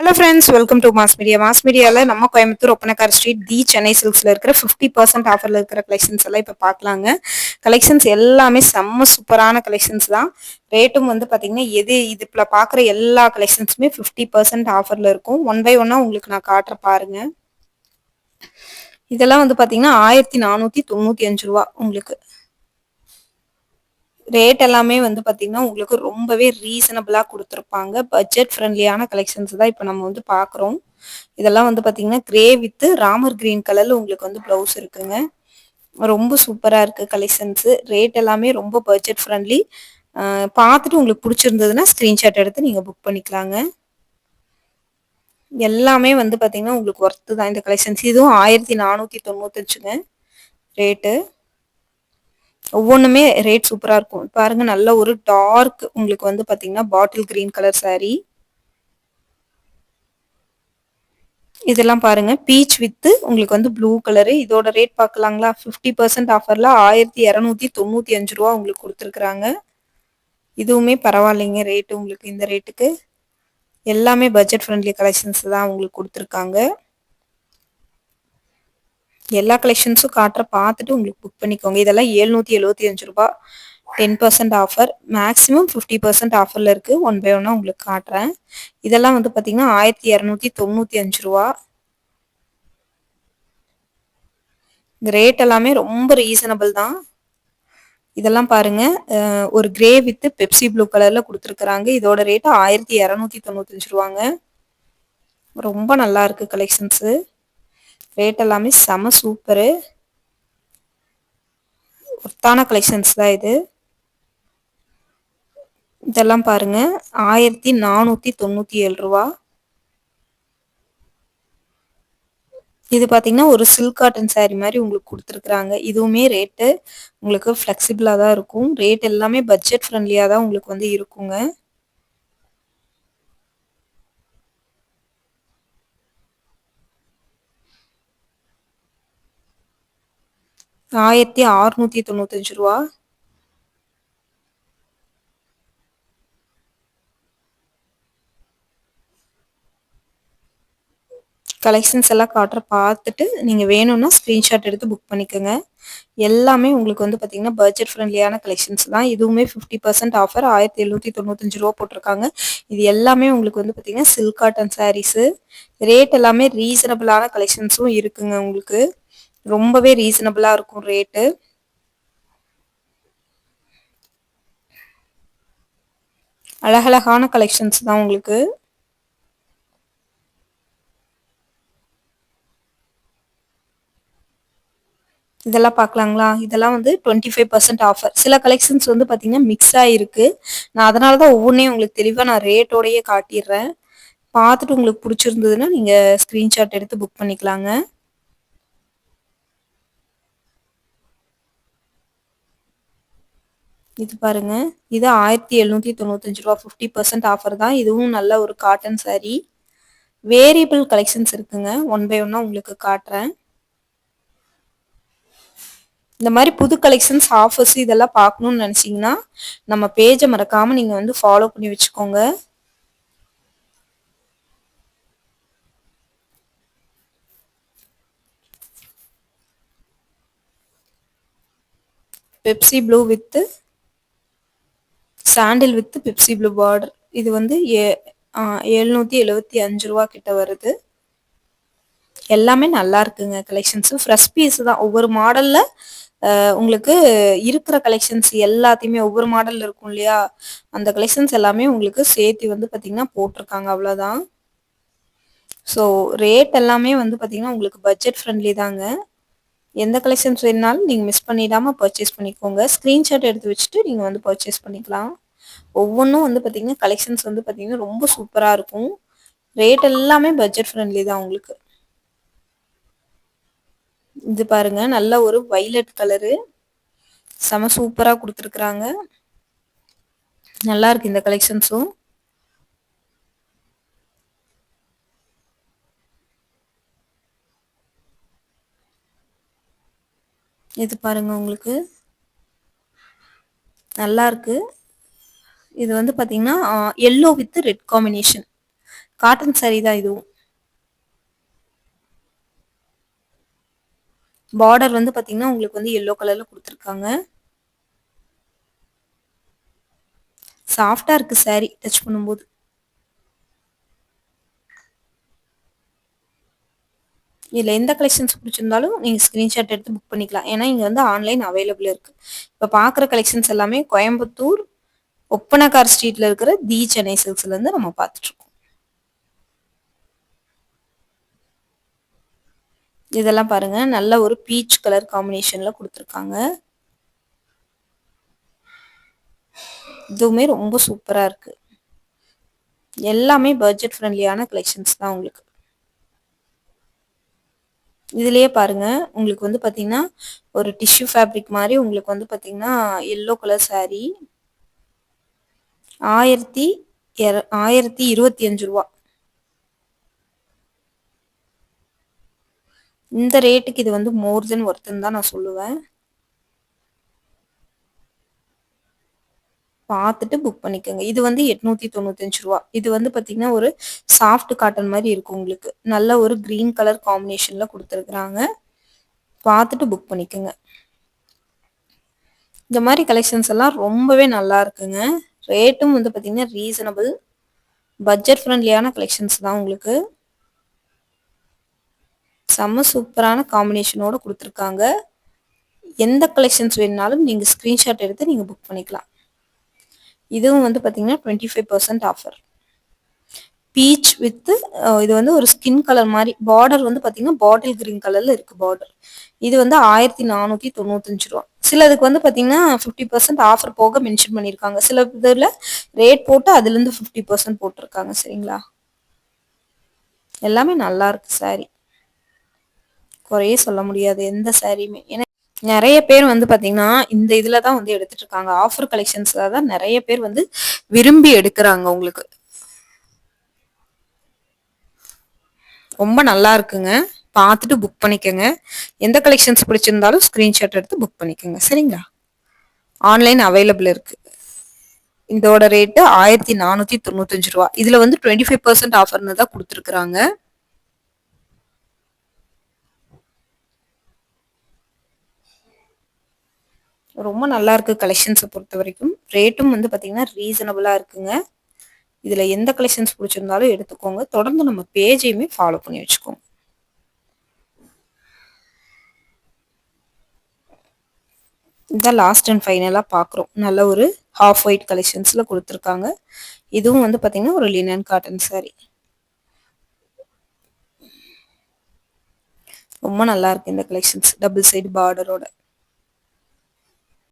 Hello friends, welcome to mass media. Mass மீடியாவில் நம்ம Coimbatore Oppanakara street தி சென்னை சில்க்ஸில் இருக்கிற 50% ஆஃபரில் இருக்கிற கலெக்ஷன்ஸ் எல்லாம் இப்போ பார்க்கலாங்க. கலெக்ஷன்ஸ் எல்லாமே செம்ம சூப்பரான கலெக்ஷன்ஸ் தான். ரேட்டும் வந்து பார்த்தீங்கன்னா இது இப்போ பார்க்குற எல்லா கலெக்ஷன்ஸுமே 50% ஆஃபரில் இருக்கும். ஒன் பை ஒன்னாக உங்களுக்கு நான் காட்டுற பாருங்க. இதெல்லாம் வந்து பார்த்தீங்கன்னா 1495 ரூபா உங்களுக்கு. ரேட் எல்லாமே வந்து பார்த்தீங்கன்னா உங்களுக்கு ரொம்பவே ரீசனபிளாக கொடுத்துருப்பாங்க. பட்ஜெட் ஃப்ரெண்ட்லியான கலெக்ஷன்ஸ் தான் இப்போ நம்ம வந்து பார்க்குறோம். இதெல்லாம் வந்து பார்த்தீங்கன்னா கிரே வித் ராமர் கிரீன் கலரில் உங்களுக்கு வந்து ப்ளவுஸ் இருக்குங்க. ரொம்ப சூப்பராக இருக்குது கலெக்ஷன்ஸு. ரேட் எல்லாமே ரொம்ப பட்ஜெட் ஃப்ரெண்ட்லி. பார்த்துட்டு உங்களுக்கு பிடிச்சிருந்ததுன்னா ஸ்க்ரீன்ஷாட் எடுத்து நீங்கள் புக் பண்ணிக்கலாங்க. எல்லாமே வந்து பார்த்தீங்கன்னா உங்களுக்கு ஒர்த்து தான் இந்த கலெக்ஷன்ஸ். இதுவும் 1495ங்க ரேட்டு. ஒவ்வொன்றுமே ரேட் சூப்பராக இருக்கும். பாருங்க, நல்ல ஒரு டார்க் உங்களுக்கு வந்து பார்த்தீங்கன்னா பாட்டில் கிரீன் கலர் saree. இதெல்லாம் பாருங்க, பீச் வித் உங்களுக்கு வந்து ப்ளூ கலரு. இதோட ரேட் பார்க்கலாங்களா? 50% ஆஃபர்ல 1295 ரூபா உங்களுக்கு கொடுத்துருக்குறாங்க. இதுவுமே பரவாயில்லைங்க ரேட்டு. உங்களுக்கு இந்த ரேட்டுக்கு எல்லாமே பட்ஜெட் ஃப்ரெண்ட்லி கலெக்ஷன்ஸ் தான் உங்களுக்கு கொடுத்துருக்காங்க. எல்லா கலெக்ஷன்ஸும் காட்டுற பார்த்துட்டு உங்களுக்கு புக் பண்ணிக்கோங்க. இதெல்லாம் 775 ரூபா. 10% ஆஃபர். மேக்ஸிமம் 50% ஆஃபரில் இருக்குது. ஒன் பை ஒன்னாக உங்களுக்கு காட்டுறேன். இதெல்லாம் வந்து பார்த்தீங்கன்னா 1295 ரூபா. இந்த ரேட் எல்லாமே ரொம்ப ரீசனபிள் தான். இதெல்லாம் பாருங்க, ஒரு கிரே வித் பெப்சி ப்ளூ கலரில் கொடுத்துருக்குறாங்க. இதோட ரேட்டு 1295 ரூபாங்க. ரொம்ப நல்லா இருக்கு கலெக்ஷன்ஸு. ரேட் எல்லாமே செம சூப்பரு. ஒர்த்தான கலெக்ஷன்ஸ் தான் இது. இதெல்லாம் பாருங்க, 1497 ரூபா. இது பார்த்தீங்கன்னா ஒரு சில்க் காட்டன் saree மாதிரி உங்களுக்கு கொடுத்துருக்குறாங்க. இதுவுமே ரேட்டு உங்களுக்கு ஃப்ளெக்சிபிளாக தான் இருக்கும். ரேட் எல்லாமே பட்ஜெட் ஃப்ரெண்ட்லியாக தான் உங்களுக்கு வந்து இருக்குங்க. ஆயிரத்தி 695 ரூபா. கலெக்ஷன்ஸ் எல்லாம் காட்டுற பார்த்துட்டு நீங்கள் வேணும்னா ஸ்க்ரீன்ஷாட் எடுத்து புக் பண்ணிக்கோங்க. எல்லாமே உங்களுக்கு வந்து பார்த்தீங்கன்னா பட்ஜெட் ஃப்ரெண்ட்லியான கலெக்ஷன்ஸ் தான். இதுவுமே 50% ஆஃபர் 1795 ரூபா போட்டிருக்காங்க. இது எல்லாமே உங்களுக்கு வந்து பார்த்தீங்கன்னா சில்க் காட்டன் சாரீஸு. ரேட் எல்லாமே ரீசனபிளான கலெக்ஷன்ஸும் இருக்குங்க உங்களுக்கு. ரொம்பவே ரீசனபிளாக இருக்கும் ரேட்டு. அழகழகான கலெக்ஷன்ஸ் தான் உங்களுக்கு. இதெல்லாம் பார்க்கலாங்களா? இதெல்லாம் வந்து 25% ஆஃபர். சில கலெக்ஷன்ஸ் வந்து பார்த்தீங்கன்னா மிக்ஸ் ஆகிருக்கு. நான் அதனால தான் ஒவ்வொன்றையும் உங்களுக்கு தெளிவாக நான் ரேட்டோடையே காட்டிடுறேன். பார்த்துட்டு உங்களுக்கு பிடிச்சிருந்ததுன்னா நீங்கள் ஸ்க்ரீன்ஷாட் எடுத்து புக் பண்ணிக்கலாங்க. இது பாருங்க, இது 1795 ரூபா. 50% ஆஃபர் தான். இதுவும் நல்ல ஒரு காட்டன் saree. வேரியபிள் கலெக்ஷன்ஸ் இருக்குங்க. ஒன் பை ஒன்னாக உங்களுக்கு காட்டுறேன். இந்த மாதிரி புது கலெக்ஷன்ஸ் ஆஃபர்ஸ் இதெல்லாம் பார்க்கணும்னு நினச்சிங்கன்னா நம்ம பேஜை மறக்காமல் நீங்கள் வந்து ஃபாலோ பண்ணி வச்சுக்கோங்க. Pepsi blue with sandal with Pepsi blue border. இது வந்து 775 ரூபா கிட்ட வருது. எல்லாமே நல்லா இருக்குங்க கலெக்ஷன்ஸு. ஃப்ரெஷ் பீஸ் தான். ஒவ்வொரு மாடலில் உங்களுக்கு இருக்கிற கலெக்ஷன்ஸ் எல்லாத்தையுமே ஒவ்வொரு மாடலில் இருக்கும் இல்லையா, அந்த கலெக்ஷன்ஸ் எல்லாமே உங்களுக்கு சேர்த்து வந்து பார்த்திங்கன்னா போட்டிருக்காங்க. அவ்வளோதான். ஸோ ரேட் எல்லாமே வந்து பார்த்திங்கன்னா உங்களுக்கு பட்ஜெட் ஃப்ரெண்ட்லி தாங்க. எந்த கலெக்ஷன்ஸ் வேணுனாலும் நீங்கள் மிஸ் பண்ணிடாமல் பர்ச்சேஸ் பண்ணிக்கோங்க. ஸ்க்ரீன்ஷாட் எடுத்து வச்சுட்டு நீங்கள் வந்து பர்ச்சேஸ் பண்ணிக்கலாம். ஒவ்வொன்றும் வந்து பார்த்திங்கன்னா கலெக்ஷன்ஸ் வந்து பார்த்திங்கன்னா ரொம்ப சூப்பராக இருக்கும். ரேட் எல்லாமே பட்ஜெட் ஃப்ரெண்ட்லி தான் உங்களுக்கு. இது பாருங்க, நல்ல ஒரு வைலட் கலரு. செம சூப்பராக கொடுத்துருக்குறாங்க. நல்லா இருக்கு இந்த கலெக்ஷன்ஸும். இது பாருங்க, உங்களுக்கு நல்லா இருக்கு. இது வந்து பார்த்தீங்கன்னா yellow with red combination cotton sorry தான் இதுவும். பார்டர் வந்து பாத்தீங்கன்னா உங்களுக்கு வந்து எல்லோ கலர்ல குடுத்துருக்காங்க. சாஃப்ட்டா இருக்கு சாரி டச் பண்ணும்போது. இதுல எந்த கலெக்ஷன்ஸ் பிடிச்சிருந்தாலும் நீங்க ஸ்கிரீன்ஷாட் எடுத்து புக் பண்ணிக்கலாம். ஏன்னா இங்க வந்து ஆன்லைன் அவைலபிள் இருக்கு. இப்ப பாக்குற கலெக்ஷன்ஸ் எல்லாமே கோயம்புத்தூர் ஒப்பனக்கார் ஸ்ட்ரீட்ல இருக்கிற தி சென்னை சில்க்ஸ்ல இருந்து நம்ம பார்த்துட்டு இருக்கோம். இதெல்லாம் பாருங்க நல்ல ஒரு பீச் கலர் காம்பினேஷன்ல கொடுத்துருக்காங்க. இதுவுமே ரொம்ப சூப்பரா இருக்கு. எல்லாமே பட்ஜெட் ஃப்ரெண்ட்லியான கலெக்ஷன்ஸ் தான் உங்களுக்கு. இதுலயே பாருங்க உங்களுக்கு வந்து பாத்தீங்கன்னா ஒரு டிஷ்யூ ஃபேப்ரிக் மாதிரி உங்களுக்கு வந்து பாத்தீங்கன்னா எல்லோ கலர் saree 1025 ரூபா. இந்த ரேட்டுக்கு இது வந்து மோர் தென் ஒர்த்துன்னு தான் நான் சொல்லுவேன். பார்த்துட்டு புக் பண்ணிக்கோங்க. இது வந்து 895 ரூபா. இது வந்து பாத்தீங்கன்னா ஒரு சாஃப்ட் காட்டன் மாதிரி இருக்கும் உங்களுக்கு. நல்ல ஒரு கிரீன் கலர் காம்பினேஷன்ல கொடுத்துருக்குறாங்க. பார்த்துட்டு புக் பண்ணிக்கோங்க. இந்த மாதிரி கலெக்ஷன்ஸ் எல்லாம் ரொம்பவே நல்லா இருக்குங்க. ரேட்டும் வந்து பாத்தீங்கன்னா ரீசனபிள் பட்ஜெட் ஃப்ரெண்ட்லியான கலெக்ஷன்ஸ் தான் உங்களுக்கு. செம்ம சூப்பரான காம்பினேஷனோட கொடுத்துருக்காங்க. எந்த கலெக்ஷன்ஸ் வேணுனாலும் நீங்க ஸ்கிரீன்ஷாட் எடுத்து நீங்க புக் பண்ணிக்கலாம். இதுவும் வந்து பாத்தீங்கன்னா 25% ஆஃபர். பீச் வித் இது வந்து ஒரு ஸ்கின் கலர் மாதிரி பார்டர் வந்து பாத்தீங்கன்னா பாட்டில் கிரீன் கலர்ல இருக்கு பார்டர். இது வந்து 1495 ரூபா. சிலதுக்கு வந்து பாத்தீங்கன்னா 50% ஆஃபர் போக மென்ஷன் பண்ணிருக்காங்க. சில இதுல ரேட் போட்டு அதுல இருந்து 50% போட்டிருக்காங்க. சரிங்களா? எல்லாமே நல்லா இருக்கு சாரி. குறையே சொல்ல முடியாது எந்த சாரியுமே. ஏன்னா நிறைய பேர் வந்து பாத்தீங்கன்னா இந்த இதுல தான் வந்து எடுத்துட்டு இருக்காங்க. ஆஃபர் கலெக்ஷன்ஸ்ல தான் நிறைய பேர் வந்து விரும்பி எடுக்கிறாங்க உங்களுக்கு. ரொம்ப நல்லா இருக்குங்க. பார்த்துட்டு புக் பண்ணிக்கோங்க. எந்த கலெக்ஷன்ஸ் பிடிச்சிருந்தாலும் ஸ்கிரீன்ஷாட் எடுத்து புக் பண்ணிக்கோங்க. சரிங்களா? ஆன்லைன் அவைலபிள் இருக்கு. இதோட ரேட்டு 1495 ரூபா. இதுல வந்து 25% ஆஃபர்னு தான் கொடுத்துருக்காங்க. ரொம்ப நல்லா இருக்கு கலெக்ஷன்ஸை பொறுத்த வரைக்கும். ரேட்டும் வந்து பாத்தீங்கன்னா ரீசனபிளா இருக்குங்க. இதுல எந்த கலெக்ஷன்ஸ் பிடிச்சிருந்தாலும் எடுத்துக்கோங்க. தொடர்ந்து நம்ம பேஜையுமே ஃபாலோ பண்ணி வச்சுக்கோங்க. இதான் லாஸ்ட் அண்ட் ஃபைனலா பாக்குறோம். நல்ல ஒரு ஹாஃப் ஒயிட் கலெக்ஷன்ஸ்ல கொடுத்துருக்காங்க. இதுவும் வந்து பாத்தீங்கன்னா ஒரு லினன் காட்டன் சாரி. ரொம்ப நல்லா இருக்கு இந்த கலெக்ஷன்ஸ். Double side பார்டரோட.